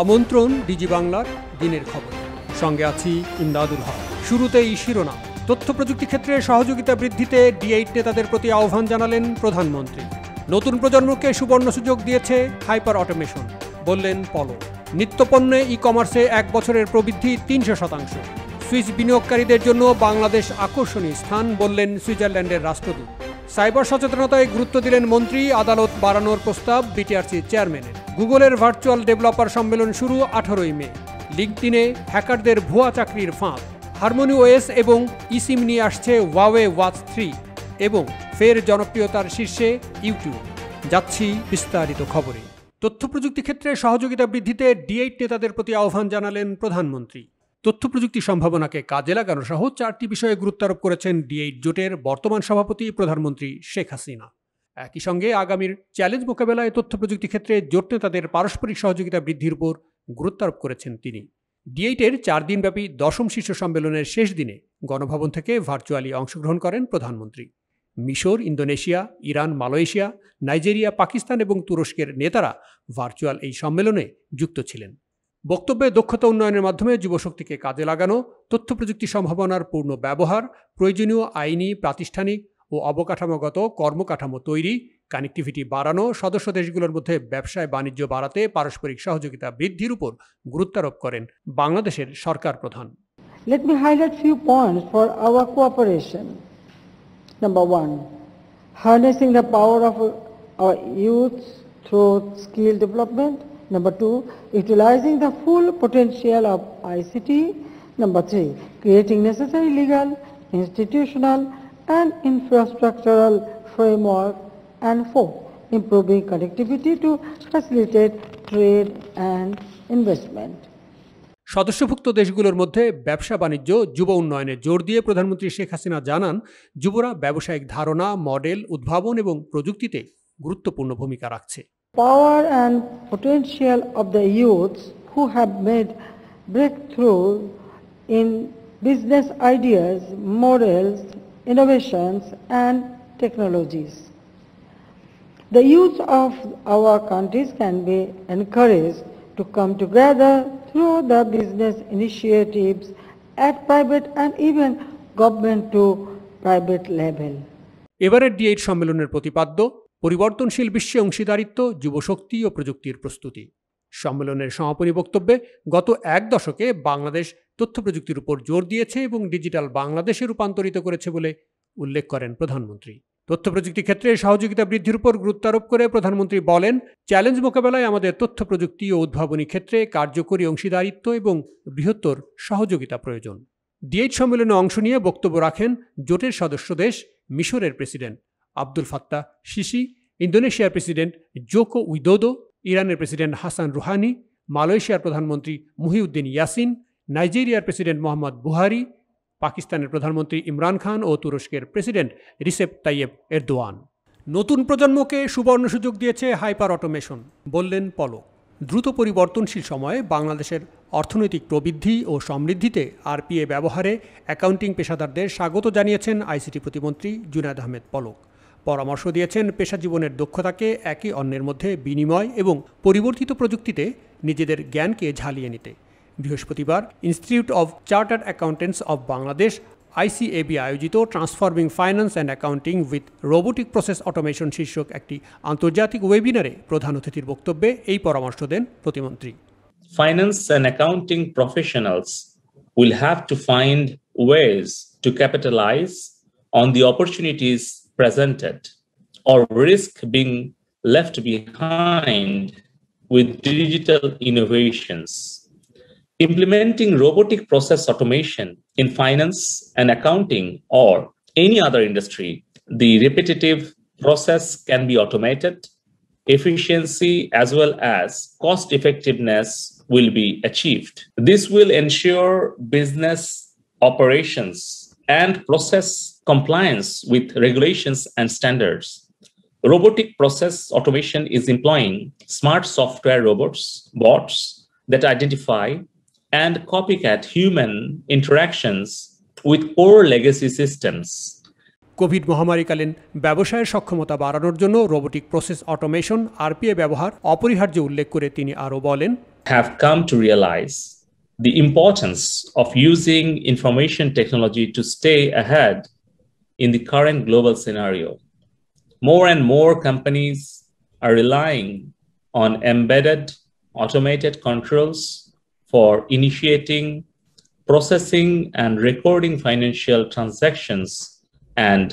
আমন্ত্রণ ডিজি বাংলার দিনের খবর, সঙ্গে আছি ইমদাদুল হক। শুরুতেই শিরোনাম। তথ্য প্রযুক্তি ক্ষেত্রে সহযোগিতা বৃদ্ধিতে D8 নেতাদের প্রতি আহ্বান জানালেন প্রধানমন্ত্রী। নতুন প্রজন্মকে সুবর্ণ সুযোগ দিয়েছে হাইপার অটোমেশন, বললেন পলক। নিত্যপণ্যে ই-কমার্সে 1 বছরের প্রবৃদ্ধি 300%। সুইস বিনিয়োগকারীদের জন্য বাংলাদেশ আকর্ষণীয় স্থান, বললেন সুইজারল্যান্ডের রাষ্ট্রদূত। সাইবার সচেতনতায় গুরুত্ব দিলেন মন্ত্রী। আদালত বাড়ানোর প্রস্তাব বিটিআরসি চেয়ারম্যানের। গুগলের ভার্চুয়াল ডেভেলপার সম্মেলন শুরু 18 মে। লিঙ্কডইনে হ্যাকারদের ভুয়া চাকরির ফাঁদ। HarmonyOS এবং eSIM নিয়ে আসছে Huawei Watch 3 এবং ফের জনপ্রিয়তার শীর্ষে ইউটিউব। যাচ্ছি বিস্তারিত খবরে। তথ্য প্রযুক্তি ক্ষেত্রে সহযোগিতা বৃদ্ধিতে D8 নেতাদের প্রতি আহ্বান জানালেন প্রধানমন্ত্রী। তথ্য প্রযুক্তি সম্ভাবনাকে কাজে লাগানো সহ 4টি বিষয়ে গুরুত্বারোপ করেছেন D8 জোটের বর্তমান সভাপতি প্রধানমন্ত্রী শেখ হাসিনা। একই সঙ্গে আগামীর চ্যালেঞ্জ মোকাবেলায় তথ্য প্রযুক্তি ক্ষেত্রে জোট নেতাদের পারস্পরিক সহযোগিতা বৃদ্ধির উপর গুরুত্বারোপ করেছেন তিনি। D8-এর 4 দিনব্যাপী 10ম শীর্ষ সম্মেলনের শেষ দিনে গণভবন থেকে ভার্চুয়ালি অংশগ্রহণ করেন প্রধানমন্ত্রী। মিশর, Indonesia, Iran, Malaysia, Nigeria, Pakistan এবং তুরস্কের নেতারা ভার্চুয়াল এই সম্মেলনে যুক্ত ছিলেন। বক্তব্যে দক্ষতা উন্নয়নের মাধ্যমে যুবশক্তিকে কাজে লাগানো, তথ্য প্রযুক্তি সম্ভাবনার পূর্ণ ব্যবহার, প্রয়োজনীয় আইনি, প্রাতিষ্ঠানিক ও অবকাঠামোগত কর্মকাঠামো তৈরি, কানেক্টিভিটি বাড়ানো, সদস্য দেশগুলোর মধ্যে ব্যবসায় বাণিজ্য বাড়াতে পারস্পরিক সহযোগিতা বৃদ্ধির উপর গুরুত্বারোপ করেন বাংলাদেশের সরকার প্রধান। Let me highlight few points for our cooperation. Number 1, harnessing the power of our youth through skill development. Number 2, utilizing the full potential of ICT. Number 3, creating necessary legal, institutional and infrastructural framework. And 4, improving connectivity to facilitate trade and investment. সদস্যভুক্ত দেশগুলোর মধ্যে ব্যবসা বাণিজ্য, যুব উন্নয়নে জোর দিয়ে প্রধানমন্ত্রী শেখ হাসিনা জানান, যুবরা ব্যবসায়িক ধারণা, মডেল, উদ্ভাবন এবং প্রযুক্তিতে গুরুত্বপূর্ণ ভূমিকা রাখছে। Power and potential of the youths who have made breakthrough in business ideas, models, innovations and technologies. The youth of our countries can be encouraged to come together through the business initiatives at private and even government to private level. এবারের D8 সম্মেলনের প্রতিপাদ্য পরিবর্তনশীল বিশ্বে অংশীদারিত্ব, যুবশক্তি ও প্রযুক্তির প্রস্তুতি। সম্মেলনের সমাপনী বক্তব্যে গত 1 দশকে বাংলাদেশ তথ্য প্রযুক্তির উপর জোর দিয়েছে এবং ডিজিটাল বাংলাদেশে রূপান্তরিত করেছে বলে উল্লেখ করেন প্রধানমন্ত্রী। তথ্য প্রযুক্তি ক্ষেত্রে সহযোগিতা বৃদ্ধির উপর গুরুত্বারোপ করে প্রধানমন্ত্রী বলেন, চ্যালেঞ্জ মোকাবেলায় আমাদের তথ্য প্রযুক্তি ও উদ্ভাবনী ক্ষেত্রে কার্যকরী অংশীদারিত্ব এবং বৃহত্তর সহযোগিতা প্রয়োজন। D8 সম্মেলনে অংশ নিয়ে বক্তব্য রাখেন জোটের সদস্য দেশ মিশরের প্রেসিডেন্ট আব্দুল ফাত্তাহ সিসি, ইন্দোনেশিয়ার প্রেসিডেন্ট জোকো উইদোদো, ইরানের প্রেসিডেন্ট হাসান রুহানি, মালয়েশিয়ার প্রধানমন্ত্রী মুহিউদ্দিন ইয়াসিন, নাইজেরিয়ার প্রেসিডেন্ট মোহাম্মদ বুহারি, পাকিস্তানের প্রধানমন্ত্রী ইমরান খান ও তুরস্কের প্রেসিডেন্ট রিসেপ তাইয়েব এরদোয়ান। নতুন প্রজন্মকে সুবর্ণ সুযোগ দিয়েছে হাইপার অটোমেশন, বললেন পলক। দ্রুত পরিবর্তনশীল সময়ে বাংলাদেশের অর্থনৈতিক প্রবৃদ্ধি ও সমৃদ্ধিতে RPA ব্যবহারে অ্যাকাউন্টিং পেশাদারদের স্বাগত জানিয়েছেন আইসিটি প্রতিমন্ত্রী জুনায়েদ আহমেদ পলক। পরামর্শ দিয়েছেন পেশাজীবনের দক্ষতাকে একে অন্যের মধ্যে বিনিময় এবং পরিবর্তিত প্রযুক্তিতে নিজেদের জ্ঞানকে ঝালিয়ে নিতে। বৃহস্পতিবার institute of chartered accountants of Bangladesh ICAB আয়োজিত transforming finance and accounting with robotic process automation শীর্ষক একটি আন্তর্জাতিক ওয়েবিনারে প্রধান অতিথির বক্তব্যে এই পরামর্শ দেন প্রতিমন্ত্রী। Finance and accounting professionals will have to find ways to capitalize on the opportunities presented or risk being left behind with digital innovations. Implementing robotic process automation in finance and accounting or any other industry, the repetitive process can be automated. Efficiency as well as cost effectiveness will be achieved. This will ensure business operations and process compliance with regulations and standards. Robotic process automation is employing smart software robots, bots that identify and copycat human interactions with core legacy systems. Covid মহামারীকালীন ব্যবসায়ের সক্ষমতা বাড়ানোর জন্য robotic process automation RPA ব্যবহার অপরিহার্য উল্লেখ করে তিনি আরও বলেন, have come to realize the importance of using information technology to stay ahead in the current global scenario. More and more companies are relying on embedded automated controls for initiating, processing, and recording financial transactions and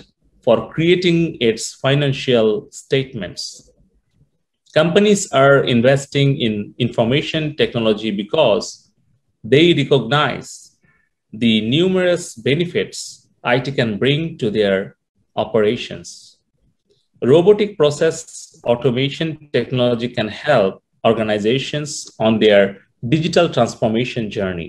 for creating its financial statements. Companies are investing in information technology because they recognize the numerous benefits IT can bring to their operations. Robotic process automation technology can help organizations on their digital transformation journey.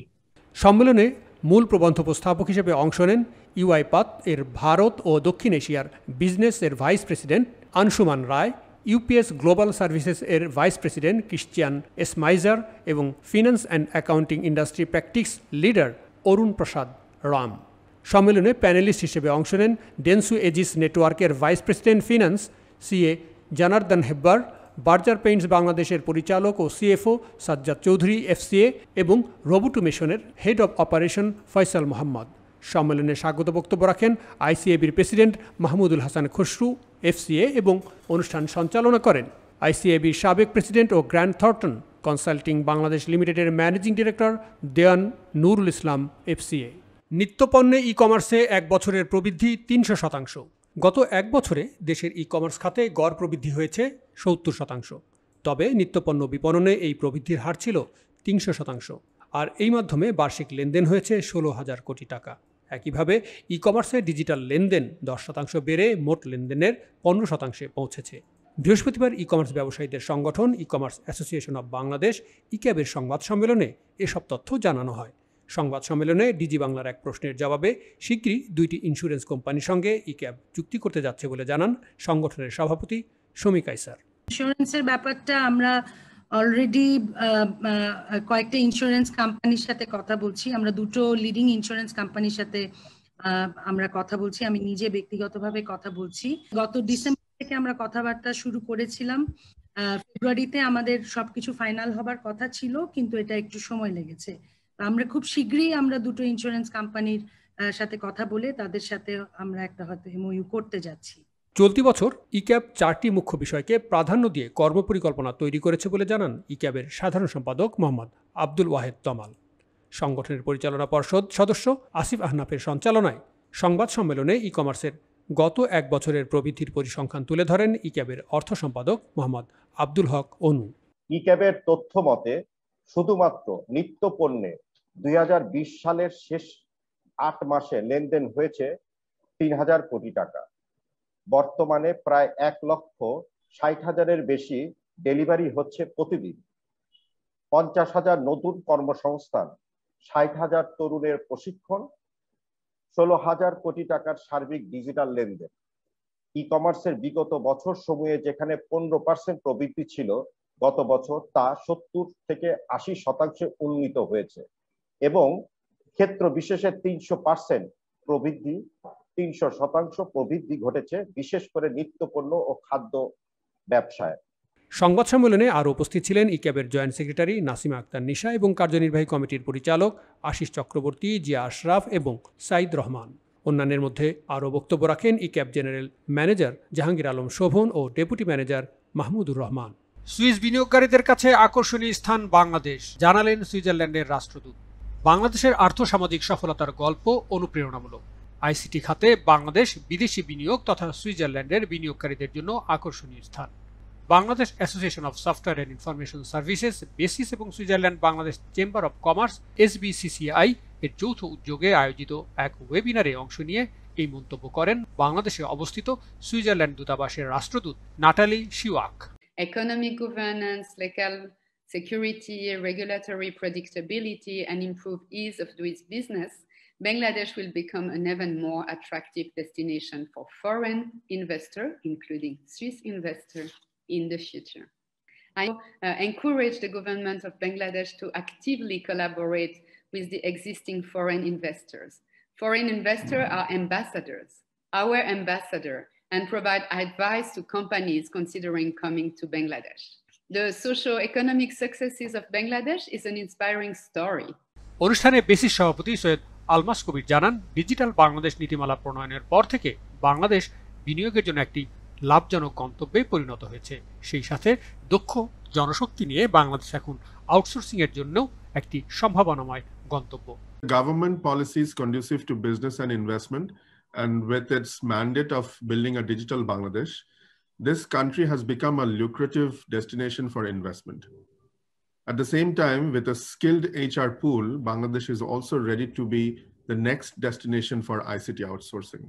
সম্মেলনে মূল প্রবন্ধ উপস্থাপক হিসেবে অংশ নেন ইউআইপাথ এর ভারত ও দক্ষিণ এশিয়ার বিজনেস এর vice president Anshuman Roy, UPS global services এর ভাইস প্রেসিডেন্ট ক্রিশ্চিয়ান এসমাইজার এবং finance and accounting industry practice leader Arun Prasad Ram. সম্মেলনে প্যানেলিস্ট হিসেবে অংশ নেন ডেনসু এজিস নেটওয়ার্কের vice president finance CA Janardhan Hebbar, Berger Paints বাংলাদেশের পরিচালক ও সিএফও সাজ্জাদ চৌধুরী এফসিএ এবং রোবোটোমেশনের head of operation Faisal Mohammad. সম্মেলনে স্বাগত বক্তব্য রাখেন আইসিএবির প্রেসিডেন্ট মাহমুদুল হাসান খসরু এফসিএ এবং অনুষ্ঠান সঞ্চালনা করেন আইসিএবির সাবেক প্রেসিডেন্ট ও গ্র্যান্ড থর্টন কনসাল্টিং বাংলাদেশ লিমিটেডের ম্যানেজিং ডিরেক্টর দেওয়ান নুরুল ইসলাম এফসিএ। নিত্যপণ্যে ই কমার্সে এক বছরের প্রবৃদ্ধি ৩০০%। গত এক বছরে দেশের ই কমার্স খাতে গড় প্রবৃদ্ধি হয়েছে ৭০%। তবে নিত্যপণ্য বিপণনে এই প্রবৃদ্ধির হার ছিল ৩০০%, আর এই মাধ্যমে বার্ষিক লেনদেন হয়েছে ১৬,০০০ কোটি টাকা। একইভাবে ই কমার্সে ডিজিটাল লেনদেন ১০% বেড়ে মোট লেনদেনের ১৫%-এ পৌঁছেছে। বৃহস্পতিবার ই কমার্স ব্যবসায়ীদের সংগঠন e-commerce association of Bangladesh ইক্যাবের সংবাদ সম্মেলনে এসব তথ্য জানানো হয়। সংবাদ সম্মেলনে ডিজি বাংলার এক প্রশ্নের জবাবে শীঘ্রই 2টি ইন্স্যুরেন্স কোম্পানির সঙ্গে ইক্যাব চুক্তি করতে যাচ্ছে বলে জানান সংগঠনের সভাপতি শমী কায়সার। ইন্স্যুরেন্সের ব্যাপারটা আমরা অলরেডি কয়েকটা ইন্স্যুরেন্স কোম্পানির সাথে কথা বলছি। আমরা দুটো লিডিং ইন্স্যুরেন্স কোম্পানির সাথে আমরা কথা বলছি। আমি নিজে ব্যক্তিগতভাবে কথা বলছি। গত ডিসেম্বর থেকে আমরা কথাবার্তা শুরু করেছিলাম। ফেব্রুয়ারিতে আমাদের সবকিছু ফাইনাল হবার কথা ছিল, কিন্তু এটা একটু সময় লেগেছে। আমরা খুব শীঘ্রই আমরা দুটো ইন্স্যুরেন্স কোম্পানির সাথে কথা বলে তাদের সাথে আমরা একটা হয়তো এমওইউ করতে যাচ্ছি। চলতি বছর ইক্যাব 4টি মুখ্য বিষয়কে প্রাধান্য দিয়ে কর্মপরিকল্পনা তৈরি করেছে বলে জানান ইক্যাবের সাধারণ সম্পাদক মোহাম্মদ আব্দুল ওয়াহেদ তমাল। সংগঠনের পরিচালনা পর্ষদ সদস্য আসিফ আহনাফের সঞ্চালনায় সংবাদ সম্মেলনে ই কমার্সের গত এক বছরের প্রবৃদ্ধির পরিসংখ্যান তুলে ধরেন ইক্যাবের অর্থ সম্পাদক মোহাম্মদ আব্দুল হক অনু। ইক্যাবের তথ্য মতে শুধুমাত্র নিত্য পণ্যে 2020 সালের শেষ 8 মাসে লেনদেন হয়েছে 3,000 কোটি টাকা। বর্তমানে প্রায় 1,60,000-এর বেশি ডেলিভারি হচ্ছে প্রতিদিন। 50,000 নতুন কর্মসংস্থান, 60,000 তরুণের প্রশিক্ষণ, 16,000 কোটি টাকার সার্বিক ডিজিটাল লেনদেন। ই কমার্সের বিগত বছর সমূহে যেখানে 15% প্রবৃদ্ধি ছিল, গত বছর তা 70 থেকে 80% উন্নীত হয়েছে এবং ক্ষেত্র বিশেষে 300% প্রবৃদ্ধি 300% প্রবৃদ্ধি ঘটেছে, বিশেষ করে নিত্যপণ্য ও খাদ্য ব্যবসায়। সংবাদ সম্মেলনে আরও উপস্থিত ছিলেন ইক্যাবের জয়েন্ট সেক্রেটারি নাসিমা আক্তার নিশা এবং কার্যনির্বাহী কমিটির পরিচালক আশিস চক্রবর্তী, জিয়া আশরাফ এবং সাইদ রহমান। অন্যান্যের মধ্যে আরও বক্তব্য রাখেন ইক্যাব জেনারেল ম্যানেজার জাহাঙ্গীর আলম শোভন ও deputy manager Mahmudur Rahman. Swiss বিনিয়োগকারীদের কাছে আকর্ষণীয় স্থান বাংলাদেশ, জানালেন সুইজারল্যান্ডের রাষ্ট্রদূত। বাংলাদেশের আর্থসামাজিক সফলতার গল্প অনুপ্রেরণামূলক। আইসিটি খাতে বাংলাদেশ বিদেশি বিনিয়োগ তথা সুইজারল্যান্ডের বিনিয়োগকারীদের জন্য আকর্ষণীয় স্থান। Bangladesh association of software and information services BASIS এবং Switzerland Bangladesh chamber of commerce SBCCI এর যৌথ উদ্যোগে আয়োজিত এক ওয়েবিনারে অংশ নিয়ে এই মন্তব্য করেন বাংলাদেশে অবস্থিত সুইজারল্যান্ড দূতাবাসের রাষ্ট্রদূত Natalie শিওয়াক। Economic governance, legal security, regulatory predictability, and improved ease of doing business Bangladesh will become an even more attractive destination for foreign investors, including Swiss investors, in the future. I encourage the government of Bangladesh to actively collaborate with the existing foreign investors. Foreign investors are ambassadors, our ambassador, and provide advice to companies considering coming to Bangladesh. The socio-economic successes of Bangladesh is an inspiring story. অনুষ্ঠানে basis সভাপতি সৈয়দ আলমাস কবির জানান, digital Bangladesh নীতিমালা প্রণয়নের পর থেকে বাংলাদেশ বিনিয়োগের জন্য একটি লাভজনক গন্তব্যে পরিণত হয়েছে। সেই সাথে দক্ষ জনশক্তি নিয়ে বাংলাদেশ এখন আউটসোর্সিং এর জন্য একটি সম্ভাবনাময় গন্তব্য। Government policies conducive to business and investment, and with its mandate of building a digital Bangladesh, this country has become a lucrative destination for investment. At the same time, with a skilled HR pool, Bangladesh is also ready to be the next destination for ICT outsourcing.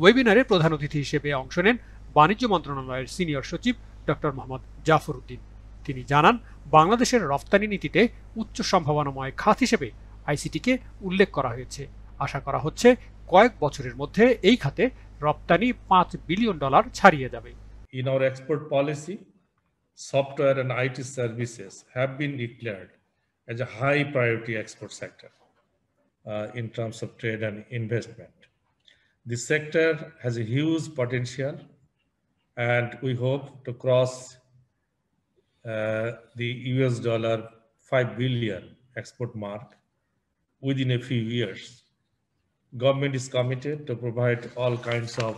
ওয়েবিনারে প্রধান অতিথি হিসেবে অংশ নেন বাণিজ্য মন্ত্রণালয়ের senior সচিব doctor Mohammad Zafar Uddin. তিনি জানান, বাংলাদেশের রফতানি নীতিতে উচ্চ সম্ভাবনাময় খাত হিসেবে আইসিটিকে উল্লেখ করা হয়েছে। আশা করা হচ্ছে কয়েক বছরের মধ্যে এই খাতে রপ্তানি $5 বিলিয়ন ছাড়িয়ে যাবে। In our export policy, software and IT services have been declared as a high priority export sector in terms of trade and investment. This sector has a huge potential, and we hope to cross the $5 billion export mark within a few years. Government is committed to provide all kinds of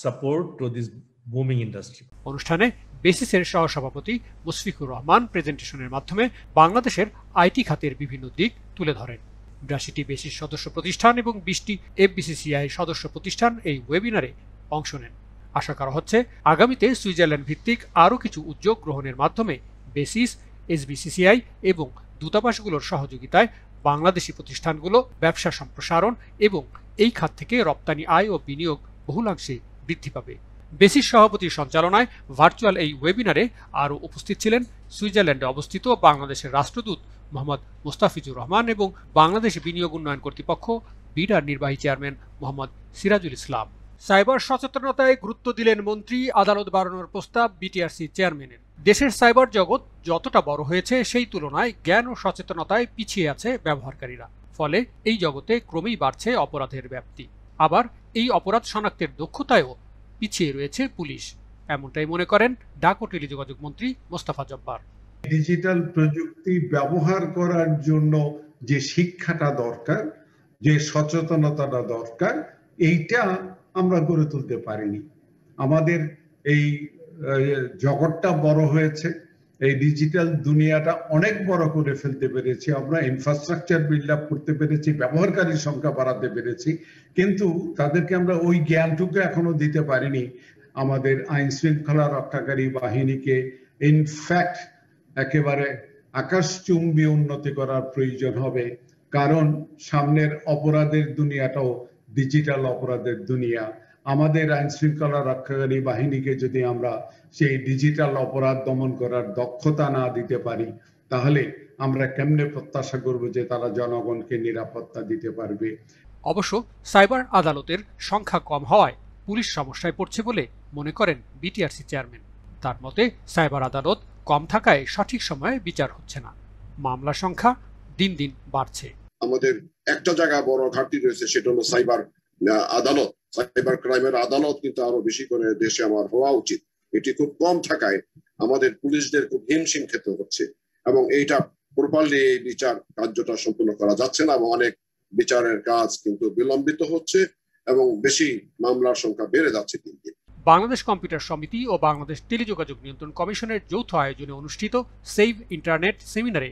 support to this booming industry. অনুষ্ঠানে বেসিসের সহসভাপতি মুশফিকুর রহমান প্রেজেন্টেশনের মাধ্যমে বাংলাদেশের IT খাতের বিভিন্ন দিক তুলে ধরেন। 82টি basis সদস্য প্রতিষ্ঠান এবং 20টি এফবিসিসিআই সদস্য প্রতিষ্ঠান এই ওয়েবিনারে অংশ নেন। আশা করা হচ্ছে আগামীতে সুইজারল্যান্ড ভিত্তিক আরও কিছু উদ্যোগ গ্রহণের মাধ্যমে বেসিস, এসবিসিসিআই এবং দূতাবাসগুলোর সহযোগিতায় বাংলাদেশি প্রতিষ্ঠানগুলো ব্যবসা সম্প্রসারণ এবং এই খাত থেকে রপ্তানি আয় ও বিনিয়োগ বহুলাংশে বৃদ্ধি পাবে। বেসিস সভাপতির সঞ্চালনায় ভার্চুয়াল এই ওয়েবিনারে আরও উপস্থিত ছিলেন সুইজারল্যান্ডে অবস্থিত বাংলাদেশের রাষ্ট্রদূত মোহাম্মদ মোস্তাফিজুর রহমান এবং বাংলাদেশ বিনিয়োগ উন্নয়ন কর্তৃপক্ষ বিডার নির্বাহী চেয়ারম্যান মোহাম্মদ সিরাজুল ইসলাম। সাইবার সচেতনতায় গুরুত্ব দিলেন মন্ত্রী, আদালত বাড়ানোর প্রস্তাব বিটিআরসি চেয়ারম্যানের। দেশের সাইবার জগৎ যতটা বড় হয়েছে সেই তুলনায় জ্ঞান ও সচেতনতায় পিছিয়ে আছে ব্যবহারকারীরা। ফলে এই জগতে ক্রমেই বাড়ছে অপরাধের ব্যাপ্তি। আবার এই অপরাধ শনাক্তের দক্ষতায়ও পিছিয়ে রয়েছে পুলিশ, এমনটাই মনে করেন ডাক ও টেলিযোগাযোগ মন্ত্রী মোস্তফা জব্বার। ডিজিটাল প্রযুক্তি ব্যবহার করার জন্য যে শিক্ষাটা দরকার, যে সচেতনতাটা দরকার, এইটা আমরা গড়ে তুলতে পারিনি। আমাদের এই জগৎটা বড় হয়েছে, এই ডিজিটাল দুনিয়াটা অনেক বড় করে ফেলতে পেরেছি আমরা, ইনফ্রাস্ট্রাকচার বিল্ড আপ করতে পেরেছি, ব্যবহারকারীর সংখ্যা বাড়াতে পেরেছি, কিন্তু তাদেরকে আমরা ওই জ্ঞানটুকু এখনো দিতে পারিনি। আমাদের আইন শৃঙ্খলা রক্ষাকারী বাহিনীকে ইনফ্যাক্ট একেবারে আকাশচুম্বী উন্নতি করার প্রয়োজন হবে, কারণ সামনের অপরাধের দুনিয়াটাও ডিজিটাল অপরাধের দুনিয়া। আমাদের আইন শৃঙ্খলা রক্ষাকারী বাহিনীকে যদি আমরা সেই ডিজিটাল অপরাধ দমন করার দক্ষতা না দিতে পারি, তাহলে আমরা কেমনে প্রত্যাশা করব যে তারা জনগণকে নিরাপত্তা দিতে পারবে। অবশ্য সাইবার আদালতের সংখ্যা কম হওয়ায় পুলিশ সমস্যায় পড়ছে বলে মনে করেন বিটিআরসি চেয়ারম্যান। তার মতে সাইবার আদালত কম থাকায় সঠিক সময়ে বিচার হচ্ছে না, মামলা সংখ্যা দিন দিন বাড়ছে। আমাদের একটা জায়গা বড় ঘাটতি রয়েছে, সেটা হলো সাইবার আদালত। সাইবার ক্রাইমের আদালত কিন্তু আরো বেশি করে দেশে আমার হওয়া উচিত। এটি খুব কম থাকায় আমাদের পুলিশদের খুব হিমশিম খেতে হচ্ছে, এবং এইটা প্রপারলি এই বিচার কার্যটা সম্পূর্ণ করা যাচ্ছে না, এবং অনেক বিচারের কাজ কিন্তু বিলম্বিত হচ্ছে এবং বেশি মামলার সংখ্যা বেড়ে যাচ্ছে দিন দিন। বাংলাদেশ কম্পিউটার সমিতি ও বাংলাদেশ টেলিযোগাযোগ নিয়ন্ত্রণ কমিশনের যৌথ আয়োজনে অনুষ্ঠিত সেভ ইন্টারনেট সেমিনারে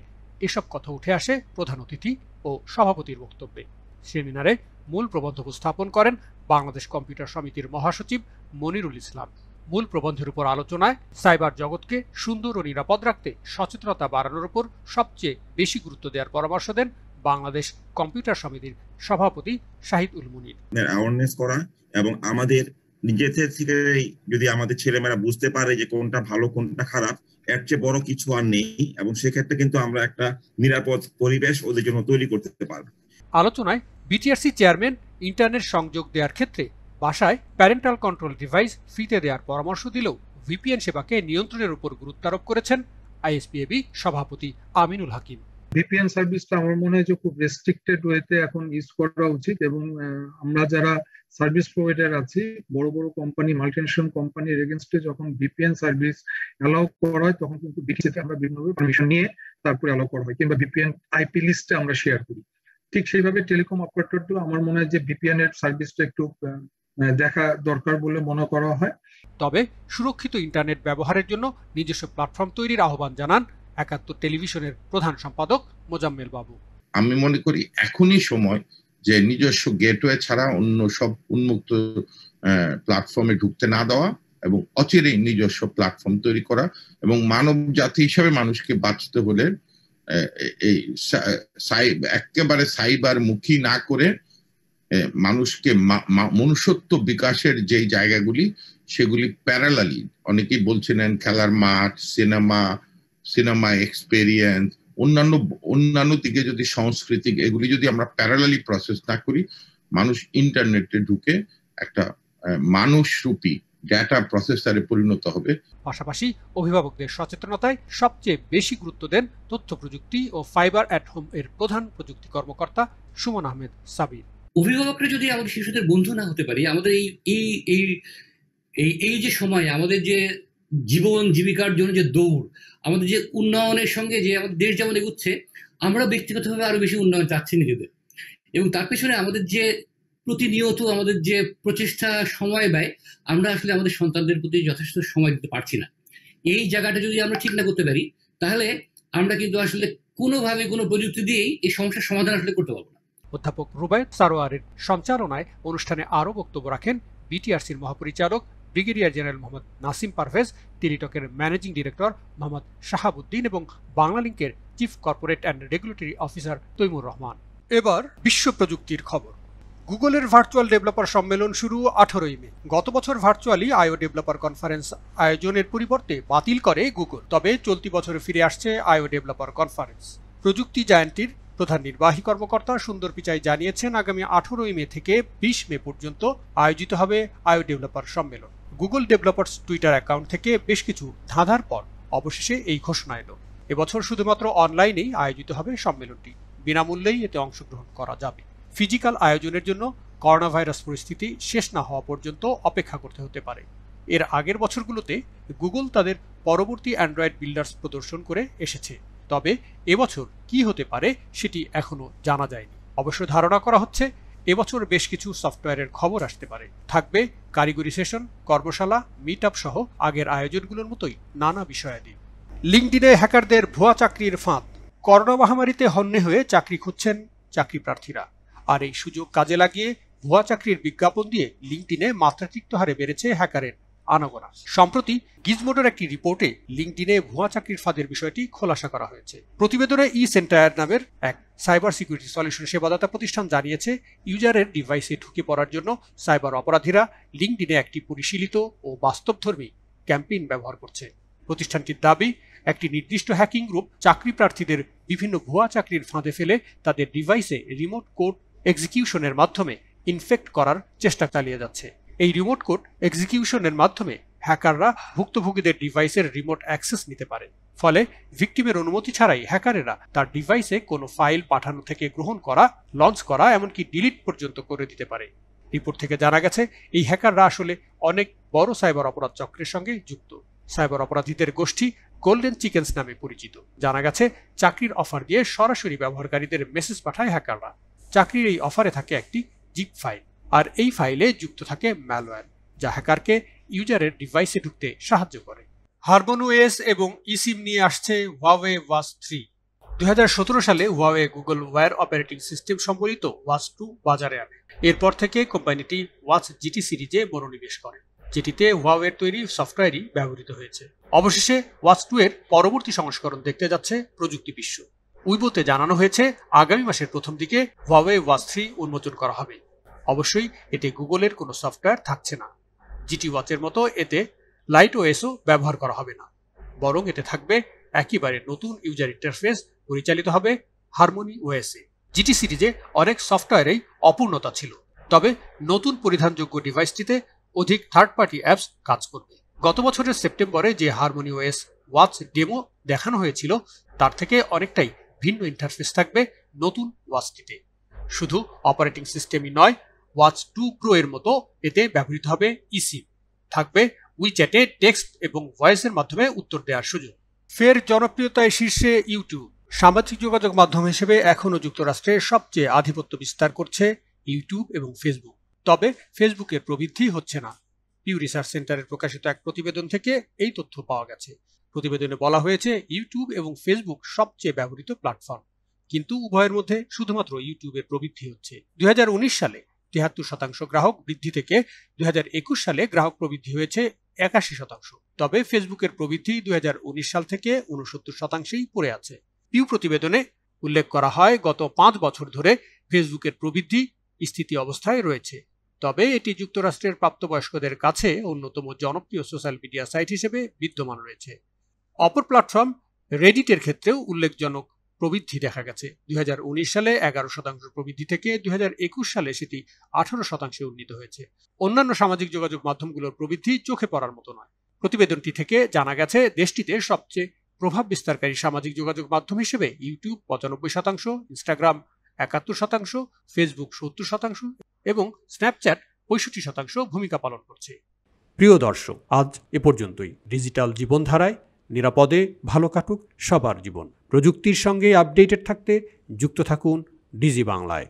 এসব কথা উঠে আসে প্রধান অতিথি ও সভাপতির বক্তব্যে। সেমিনারে মূল প্রবন্ধ উপস্থাপন করেন বাংলাদেশ কম্পিউটার সমিতির মহাসচিব মনিরুল ইসলাম। মূল প্রবন্ধের উপর আলোচনায় সাইবার জগৎকে সুন্দর ও নিরাপদ রাখতে সচেতনতা বাড়ানোর উপর সবচেয়ে বেশি গুরুত্ব দেওয়ার পরামর্শ দেন বাংলাদেশ কম্পিউটার সমিতির সভাপতি শাহিদ উল মুনির। অ্যাওয়ারনেস করা এবং আমাদের নিজেদের থেকে যদি আমাদের ছেলেমেয়েরা বুঝতে পারে যে কোনটা ভালো কোনটা খারাপ, এর চেয়ে বড় কিছু আর নেই, এবং সেক্ষেত্রে কিন্তু আমরা একটা নিরাপদ পরিবেশ ওদের জন্য তৈরি করতে পারবো। আলোচনায় বিটিআরসি চেয়ারম্যান ইন্টারনেট সংযোগ দেওয়ার ক্ষেত্রে বাসায় প্যারেন্টাল কন্ট্রোল ডিভাইস ফ্রিতে দেওয়ার পরামর্শ দিলেও ভিপিএন সেবাকে নিয়ন্ত্রণের উপর গুরুত্ব আরোপ করেছেন আইএসপিএবি সভাপতি আমিনুল হাকিম। ভিপিএন সার্ভিসটা আমার মনে হয় যে খুব রেস্ট্রিক্টেড ওয়েতে এখন ইউজ করা উচিত, এবং আমরা যারা সার্ভিস প্রোভাইডার আছি, বড় বড় কোম্পানি, মাল্টিনেশনাল কোম্পানির এগেনস্টে যখন ভিপিএন সার্ভিস অ্যালাউ করা হয় তখন কিন্তু বিটিসিতে আমরা বিভিন্নভাবে পারমিশন নিয়ে তারপরে অ্যালাউ করা হয়, কিংবা ভিপিএন আইপি লিস্টে আমরা শেয়ার করি। ঠিক সেইভাবে টেলিকম অপারেটরগুলো আমার মনে হয় যে ভিপিএন এর সার্ভিসটা একটু দেখা দরকার বলে মনে করা হয়। তবে সুরক্ষিত ইন্টারনেট ব্যবহারের জন্য নিজস্ব প্ল্যাটফর্ম তৈরির আহ্বান জানান ৭১ টেলিভিশনের প্রধান সম্পাদক মোজাম্মেল বাবু। আমি মনে করি এখনই সময় যে নিজস্ব গেটওয়ে ছাড়া অন্য সব উন্মুক্ত প্ল্যাটফর্মে ঢুকতে না দেওয়া এবং অচিরেই নিজস্ব প্ল্যাটফর্ম তৈরি করা, এবং মানব জাতি হিসেবে মানুষকে বাঁচতে হলে এই একেবারে সাইবার মুখী না করে মানুষকে মনুষ্যত্ব বিকাশের যেই জায়গাগুলি সেগুলি প্যারালালি, অনেকেই বলছিলেন খেলার মাঠ, সিনেমা এক্সপেরিয়েন্স, অন্যান্য দিকে যদি সাংস্কৃতিক এগুলি যদি আমরা প্যারালালি প্রসেস না করি, মানুষ ইন্টারনেটে ঢুকে একটা মানুষরূপী ডেটা প্রসেসরে পরিণত হবে। পাশাপাশি অভিভাবকদের সচেতনতায় সবচেয়ে বেশি গুরুত্ব দেন তথ্য প্রযুক্তি ও ফাইবার অ্যাট হোম এর প্রধান প্রযুক্তি কর্মকর্তা সুমন আহমেদ সাবির। অভিভাবকরা যদি আমাদের শিশুদের বন্ধু না হতে পারি, আমাদের এই যে সময় আমাদের যে জীবন জীবিকার জন্য যে দৌড়, আমাদের যে উন্নয়নের সঙ্গে যে আমাদের দেশ যেমন এগুচ্ছে, আমরা ব্যক্তিগতভাবে আরো বেশি উন্নয়ন চাচ্ছি নিজেদের, এবং তার পেছনে আমাদের যে প্রতিনিয়ত আমাদের যে প্রচেষ্টা সময় ব্যয়, আমরা আসলে আমাদের সন্তানদের প্রতি যথেষ্ট সময় দিতে পারছি না। এই জায়গাটা যদি আমরা ঠিক না করতে পারি, তাহলে আমরা কিন্তু আসলে কোনোভাবে কোনো প্রযুক্তি দিয়েই এই সমস্যার সমাধান আসলে করতে পারবো না। অধ্যাপক রুবায়েত সারোয়ারের সঞ্চালনায় অনুষ্ঠানে আরও বক্তব্য রাখেন বিটিআরসির মহাপরিচালক ব্রিগেডিয়ার জেনারেল মোহাম্মদ নাসিম পারভেজ, টেলিটকের ম্যানেজিং ডিরেক্টর মোহাম্মদ শাহাবুদ্দিন এবং বাংলালিংকের chief corporate and regulatory officer Taimur Rahman. এবার বিশ্ব প্রযুক্তির খবর। গুগলের ভার্চুয়াল ডেভেলপার সম্মেলন শুরু 18ই মে। গত বছর ভার্চুয়ালি আইও ডেভেলপার কনফারেন্স আয়োজনের পরিবর্তে বাতিল করে গুগল, তবে চলতি বছরে ফিরে আসছে আইও ডেভেলপার কনফারেন্স। প্রযুক্তি জায়ান্টটির প্রধান নির্বাহী কর্মকর্তা সুন্দর পিচাই জানিয়েছেন, আগামী 18ই মে থেকে 20 মে পর্যন্ত আয়োজিত হবে আইও ডেভেলপার সম্মেলন। গুগল ডেভেলপার্স টুইটার অ্যাকাউন্ট থেকে বেশ কিছু ধাঁধার পর অবশেষে এই ঘোষণা এলো। এবছর শুধুমাত্র অনলাইনেই আয়োজিত হবে সম্মেলনটি, বিনামূল্যেই এতে অংশগ্রহণ করা যাবে। ফিজিক্যাল আয়োজনের জন্য করোনা ভাইরাস পরিস্থিতি শেষ না হওয়া পর্যন্ত অপেক্ষা করতে হতে পারে। এর আগের বছরগুলোতে গুগল তাদের পরবর্তী অ্যান্ড্রয়েড বিল্ডার্স প্রদর্শন করে এসেছে, তবে এবছর কি হতে পারে সেটি এখনো জানা যায়নি। অবশ্য ধারণা করা হচ্ছে এবছর বেশ কিছু সফটওয়্যারের খবর আসতে পারে। থাকবে কারিগরি সেশন, কর্মশালা, মিট আপ সহ আগের আয়োজনগুলোর মতোই নানা বিষয়াদি। লিঙ্কডইনে হ্যাকারদের ভুয়া চাকরির ফাঁদ। করোনা মহামারীতে হন্যে হয়ে চাকরি খুঁজছেন চাকরি প্রার্থীরা, আর এই সুযোগ কাজে লাগিয়ে ভুয়া চাকরির বিজ্ঞাপন দিয়ে লিঙ্কডইনে মাত্রাতিরিক্ত হারে বেড়েছে হ্যাকারের আনাগোনা। সম্প্রতি গিজমোডের একটি রিপোর্টে লিঙ্কডইনে ভুয়া চাকরির ফাঁদের বিষয়টি খোলাসা করা হয়েছে। প্রতিবেদনে সেন্টায়ার নামের এক সাইবার সিকিউরিটি সলিউশন সেবাদাতা প্রতিষ্ঠান জানিয়েছে, ইউজারের ডিভাইসে ঢুকে পড়ার জন্য সাইবার অপরাধীরা লিঙ্কডইনে একটি পরিশীলিত ও বাস্তবধর্মী ক্যাম্পেইন ব্যবহার করছে। প্রতিষ্ঠানটির দাবি, একটি নির্দিষ্ট হ্যাকিং গ্রুপ চাকরি প্রার্থীদের বিভিন্ন ভুয়া চাকরির ফাঁদে ফেলে তাদের ডিভাইসে রিমোট কোড এক্সিকিউশনের মাধ্যমে ইনফেক্ট করার চেষ্টা চালিয়ে যাচ্ছে। এই রিমোট কোড এক্সিকিউশনের মাধ্যমে হ্যাকাররা ভুক্তভোগীদের ডিভাইসের রিমোট অ্যাক্সেস নিতে পারে। ফলে ভিকটিমের অনুমতি ছাড়াই হ্যাকারেরা তার ডিভাইসে কোনো ফাইল পাঠানো থেকে গ্রহণ করা, লঞ্চ করা, এমনকি ডিলিট পর্যন্ত করে দিতে পারে। রিপোর্ট থেকে জানা গেছে, এই হ্যাকাররা আসলে অনেক বড় সাইবার অপরাধ চক্রের সঙ্গে যুক্ত। সাইবার অপরাধীদের গোষ্ঠী গোল্ডেন চিকেন্স নামে পরিচিত। জানা গেছে, চাকরির অফার দিয়ে সরাসরি ব্যবহারকারীদের মেসেজ পাঠায় হ্যাকাররা। চাকরির এই অফারে থাকে একটি জিপ ফাইল, আর এই ফাইলে যুক্ত থাকে ম্যালওয়্যার, যা হ্যাকারকে ইউজারের ডিভাইসে ঢুকতে সাহায্য করে। হারমোনিওএস এবং ইসিম নিয়ে আসছে হুয়াওয়ে ওয়াচ 3। 2017 সালে Huawei Google wear operating system সম্বলিত ওয়াচ 2 বাজারে আনে। এরপর থেকে কোম্পানিটি ওয়াচ জিটি সিরিজে মনোনিবেশ করে, যেটিতে হুয়াওয়ের তৈরি সফটওয়্যারই ব্যবহৃত হয়েছে। অবশেষে ওয়াচ 2 এর পরবর্তী সংস্করণ দেখতে যাচ্ছে প্রযুক্তি বিশ্ব। উইবোতে জানানো হয়েছে, আগামী মাসের প্রথম দিকে হুয়াওয়ে ওয়াচ 3 উন্মোচন করা হবে। অবশ্যই এতে গুগলের কোনো সফটওয়্যার থাকছে না। জিটি ওয়াচের মতো এতে লাইট ওএসও ব্যবহার করা হবে না, বরং এতে থাকবে একেবারে নতুন ইউজার ইন্টারফেস, পরিচালিত হবে হারমোনি ওএসে। জিটি সিরিজে অনেক সফটওয়্যারেই অপূর্ণতা ছিল, তবে নতুন পরিধানযোগ্য ডিভাইসটিতে অধিক থার্ড পার্টি অ্যাপস কাজ করবে। গত বছরের সেপ্টেম্বরে যে হারমোনি ওএস ওয়াচ ডেমো দেখানো হয়েছিল তার থেকে অনেকটাই ভিন্ন ইন্টারফেস থাকবে নতুন ওয়াচটিতে। শুধু অপারেটিং সিস্টেমই নয়, ওয়াচ 2 প্রো এর মতো এতে ব্যবহৃত হবে ইসিম, থাকবে উইচ্যাটে টেক্সট এবং ভয়েসের মাধ্যমে উত্তর দেওয়ার সুযোগ। ফের জনপ্রিয়তায় শীর্ষে ইউটিউব। সামাজিক যোগাযোগ মাধ্যম হিসেবে এখনও যুক্তরাষ্ট্রে সবচেয়ে আধিপত্য বিস্তার করছে ইউটিউব এবং ফেসবুক, তবে ফেসবুকের প্রবৃদ্ধি হচ্ছে না। পিউ রিসার্চ সেন্টারের প্রকাশিত এক প্রতিবেদন থেকে এই তথ্য পাওয়া গেছে। প্রতিবেদনে বলা হয়েছে ইউটিউব এবং ফেসবুক সবচেয়ে ব্যবহৃত প্ল্যাটফর্ম, কিন্তু উভয়ের মধ্যে শুধুমাত্র ইউটিউবের প্রবৃদ্ধি হচ্ছে। 2019 সালে 73% গ্রাহক বৃদ্ধি থেকে 2021 সালে গ্রাহক প্রবৃদ্ধি হয়েছে 81%। তবে ফেসবুকের প্রবৃদ্ধি 2019 সাল থেকে 69%ই পড়ে আছে। পিউ প্রতিবেদনে উল্লেখ করা হয় গত 5 বছর ধরে ফেসবুকের প্রবৃদ্ধি স্থিতি অবস্থায় রয়েছে, তবে এটি যুক্তরাষ্ট্রের প্রাপ্তবয়স্কদের কাছে অন্যতম জনপ্রিয় সোশ্যাল মিডিয়া সাইট হিসেবে বিদ্যমান রয়েছে। অপর প্ল্যাটফর্ম রেডিটের ক্ষেত্রেও উল্লেখজনক প্রবৃদ্ধি দেখা গেছে। 2019 সালে 11% প্রবৃদ্ধি থেকে 2021 সালে সেটি 18% উন্নীত হয়েছে। অন্যান্য সামাজিক যোগাযোগ মাধ্যমগুলোর প্রবৃদ্ধি চোখে পড়ার মতো নয়। প্রতিবেদনটি থেকে জানা গেছে দেশটিতে সবচেয়ে প্রভাব বিস্তারকারী সামাজিক যোগাযোগ মাধ্যম হিসেবে ইউটিউব 95%, ইনস্টাগ্রাম 71%, ফেসবুক 70% এবং স্ন্যাপচ্যাট 65% ভূমিকা পালন করছে। প্রিয় দর্শক, আজ এ পর্যন্তই। ডিজিটাল জীবনধারায় নিরাপদে ভালো কাটুক সবার জীবন। প্রযুক্তির সঙ্গে আপডেটেড থাকতে যুক্ত থাকুন ডিজি বাংলায়।